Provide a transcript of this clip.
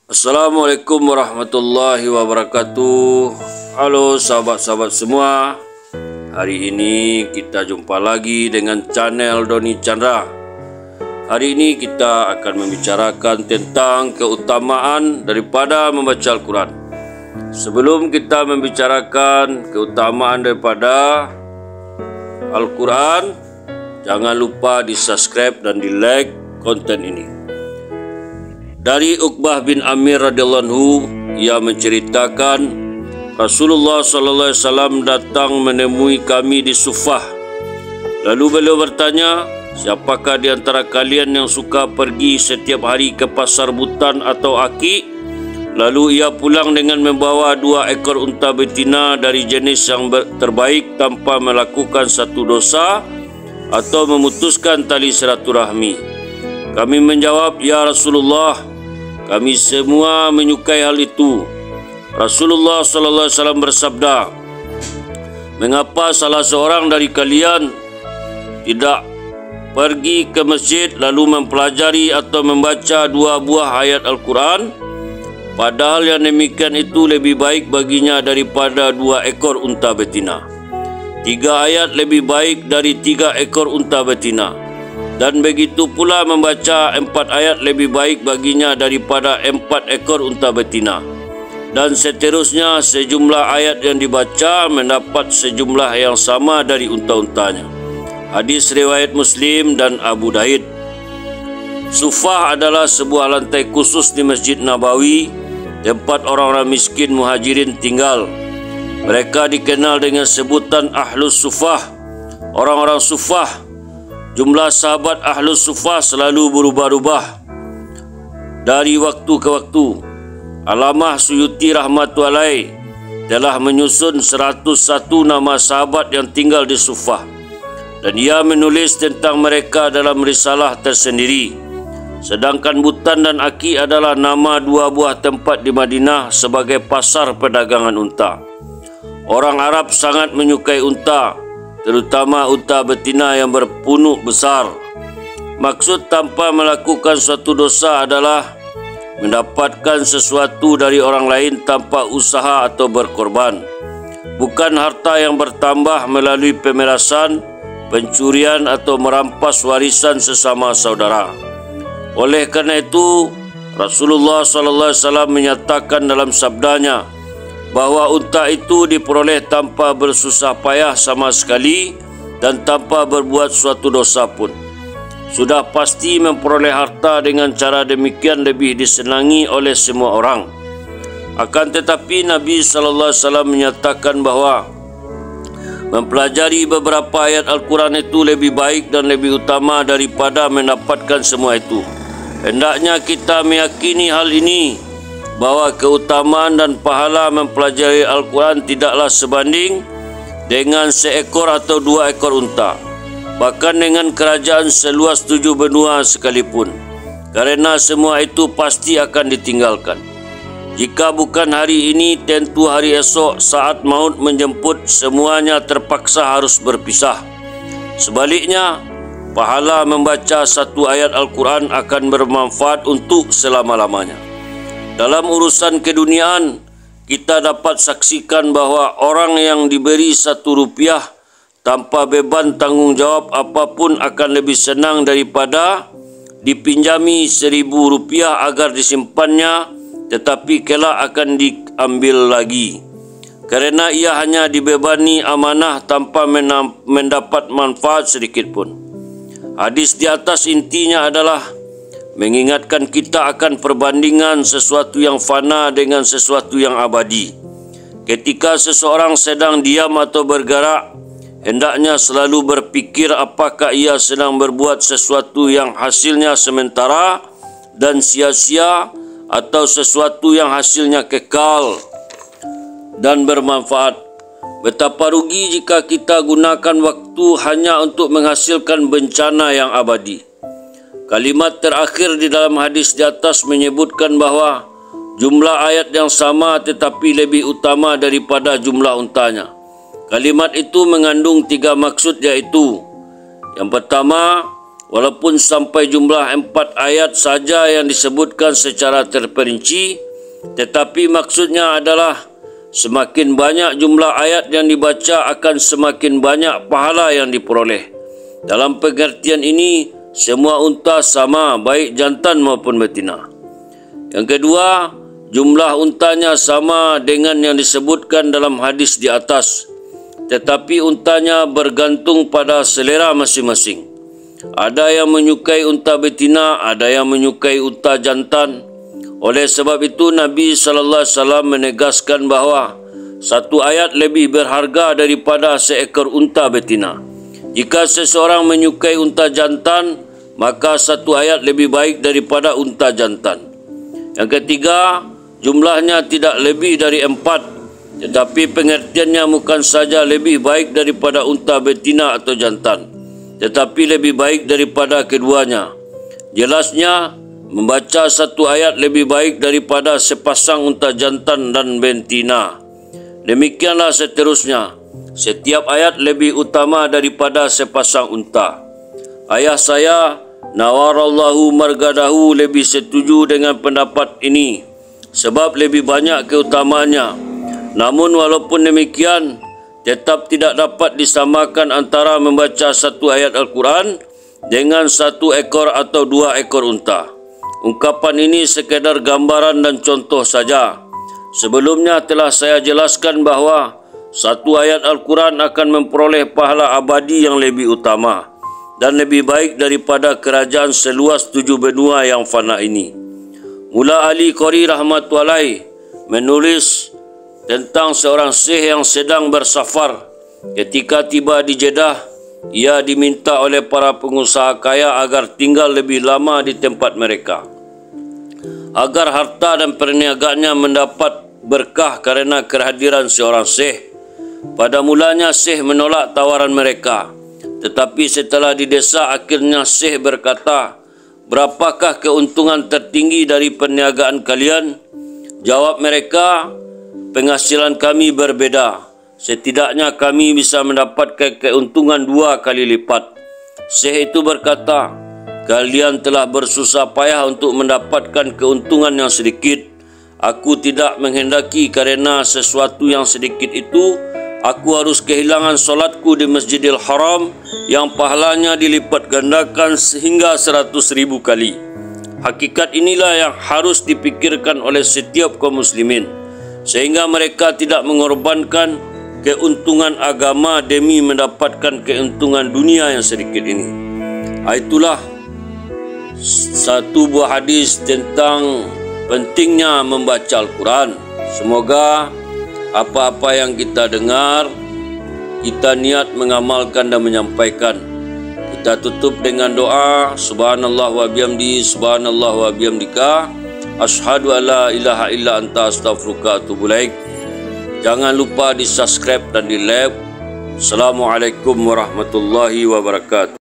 Assalamualaikum warahmatullahi wabarakatuh. Halo sahabat-sahabat semua. Hari ini kita jumpa lagi dengan channel Doni Chandra. Hari ini kita akan membicarakan tentang keutamaan daripada membaca Al-Quran. Sebelum kita membicarakan keutamaan daripada Al-Quran, jangan lupa di subscribe dan di like konten ini. Dari Uqbah bin Amir radhiyallahu anhu, ia menceritakan Rasulullah sallallahu alaihi wasallam datang menemui kami di Sufah. Lalu beliau bertanya, siapakah di antara kalian yang suka pergi setiap hari ke pasar Butan atau Aki? Lalu ia pulang dengan membawa 2 ekor unta betina dari jenis yang terbaik tanpa melakukan satu dosa atau memutuskan tali silaturahmi. Kami menjawab, ya Rasulullah, kami semua menyukai hal itu. Rasulullah sallallahu alaihi wasallam bersabda, mengapa salah seorang dari kalian tidak pergi ke masjid lalu mempelajari atau membaca 2 buah ayat Al-Quran, padahal yang demikian itu lebih baik baginya daripada 2 ekor unta betina. 3 ayat lebih baik dari 3 ekor unta betina. Dan begitu pula membaca 4 ayat lebih baik baginya daripada 4 ekor unta betina. Dan seterusnya, sejumlah ayat yang dibaca mendapat sejumlah yang sama dari unta-untanya. Hadis riwayat Muslim dan Abu Daud. Sufah adalah sebuah lantai khusus di Masjid Nabawi, tempat orang-orang miskin muhajirin tinggal. Mereka dikenal dengan sebutan Ahlus Sufah, orang-orang Sufah. Jumlah sahabat Ahlus Sufah selalu berubah-ubah dari waktu ke waktu. Allamah Suyuti rahmatullahi telah menyusun 101 nama sahabat yang tinggal di Sufah, dan ia menulis tentang mereka dalam risalah tersendiri. Sedangkan Butan dan Aki adalah nama 2 buah tempat di Madinah sebagai pasar perdagangan unta. Orang Arab sangat menyukai unta, terutama unta betina yang berpunuk besar. Maksud tanpa melakukan suatu dosa adalah mendapatkan sesuatu dari orang lain tanpa usaha atau berkorban, bukan harta yang bertambah melalui pemerasan, pencurian atau merampas warisan sesama saudara. Oleh karena itu, Rasulullah sallallahu alaihi wasallam menyatakan dalam sabdanya bahwa unta itu diperoleh tanpa bersusah payah sama sekali dan tanpa berbuat suatu dosa pun. Sudah pasti memperoleh harta dengan cara demikian lebih disenangi oleh semua orang. Akan tetapi Nabi sallallahu alaihi wasallam menyatakan bahwa mempelajari beberapa ayat Al-Quran itu lebih baik dan lebih utama daripada mendapatkan semua itu. Hendaknya kita meyakini hal ini, bahwa keutamaan dan pahala mempelajari Al-Quran tidaklah sebanding dengan seekor atau 2 ekor unta, bahkan dengan kerajaan seluas 7 benua sekalipun, karena semua itu pasti akan ditinggalkan. Jika bukan hari ini, tentu hari esok saat maut menjemput, semuanya terpaksa harus berpisah. Sebaliknya, pahala membaca 1 ayat Al-Quran akan bermanfaat untuk selama-lamanya. Dalam urusan keduniaan, kita dapat saksikan bahwa orang yang diberi 1 rupiah tanpa beban tanggungjawab apapun akan lebih senang daripada dipinjami 1.000 rupiah agar disimpannya, tetapi kelak akan diambil lagi, kerana ia hanya dibebani amanah tanpa mendapat manfaat sedikit pun. Hadis di atas intinya adalah mengingatkan kita akan perbandingan sesuatu yang fana dengan sesuatu yang abadi. Ketika seseorang sedang diam atau bergerak, hendaknya selalu berpikir apakah ia sedang berbuat sesuatu yang hasilnya sementara dan sia-sia atau sesuatu yang hasilnya kekal dan bermanfaat. Betapa rugi jika kita gunakan waktu hanya untuk menghasilkan bencana yang abadi. Kalimat terakhir di dalam hadis di atas menyebutkan bahawa jumlah ayat yang sama tetapi lebih utama daripada jumlah untanya. Kalimat itu mengandung 3 maksud, yaitu yang pertama, walaupun sampai jumlah 4 ayat saja yang disebutkan secara terperinci, tetapi maksudnya adalah semakin banyak jumlah ayat yang dibaca akan semakin banyak pahala yang diperoleh. Dalam pengertian ini, semua unta sama, baik jantan maupun betina. Yang kedua, jumlah untanya sama dengan yang disebutkan dalam hadis di atas, tetapi untanya bergantung pada selera masing-masing. Ada yang menyukai unta betina, ada yang menyukai unta jantan. Oleh sebab itu, Nabi SAW menegaskan bahawa satu ayat lebih berharga daripada seekor unta betina. Jika seseorang menyukai unta jantan, maka satu ayat lebih baik daripada unta jantan. Yang ketiga, jumlahnya tidak lebih dari 4, tetapi pengertiannya bukan saja lebih baik daripada unta betina atau jantan, tetapi lebih baik daripada keduanya. Jelasnya, membaca satu ayat lebih baik daripada sepasang unta jantan dan betina. Demikianlah seterusnya. Setiap ayat lebih utama daripada sepasang unta. Ayah saya, Nawarallahu margadahu, lebih setuju dengan pendapat ini sebab lebih banyak keutamaannya. Namun walaupun demikian, tetap tidak dapat disamakan antara membaca satu ayat Al-Quran dengan satu ekor atau 2 ekor unta. Ungkapan ini sekadar gambaran dan contoh saja. Sebelumnya telah saya jelaskan bahawa satu ayat Al-Quran akan memperoleh pahala abadi yang lebih utama dan lebih baik daripada kerajaan seluas 7 benua yang fana ini. Mula Ali Qori rahmatullahi menulis tentang seorang syekh yang sedang bersafar. Ketika tiba di Jeddah, ia diminta oleh para pengusaha kaya agar tinggal lebih lama di tempat mereka, agar harta dan perniagaannya mendapat berkah karena kehadiran seorang syekh. Pada mulanya syekh menolak tawaran mereka, tetapi setelah didesak akhirnya syekh berkata, "Berapakah keuntungan tertinggi dari perniagaan kalian?" Jawab mereka, "Penghasilan kami berbeda. Setidaknya kami bisa mendapatkan keuntungan 2 kali lipat." Syekh itu berkata, "Kalian telah bersusah payah untuk mendapatkan keuntungan yang sedikit. Aku tidak menghendaki karena sesuatu yang sedikit itu, aku harus kehilangan solatku di Masjidil Haram yang pahalanya dilipat gandakan sehingga 100.000 kali." Hakikat inilah yang harus dipikirkan oleh setiap kaum muslimin, sehingga mereka tidak mengorbankan keuntungan agama demi mendapatkan keuntungan dunia yang sedikit ini. Itulah satu buah hadis tentang pentingnya membaca Al-Quran. Semoga apa-apa yang kita dengar, kita niat mengamalkan dan menyampaikan. Kita tutup dengan doa, Subhanallah wa bihamdi, Subhanallah wa bihamdika, Ashhadu an la ilaha illa anta astaghfiruka wa atubu ilaik. Jangan lupa di subscribe dan di like. Assalamualaikum warahmatullahi wabarakatuh.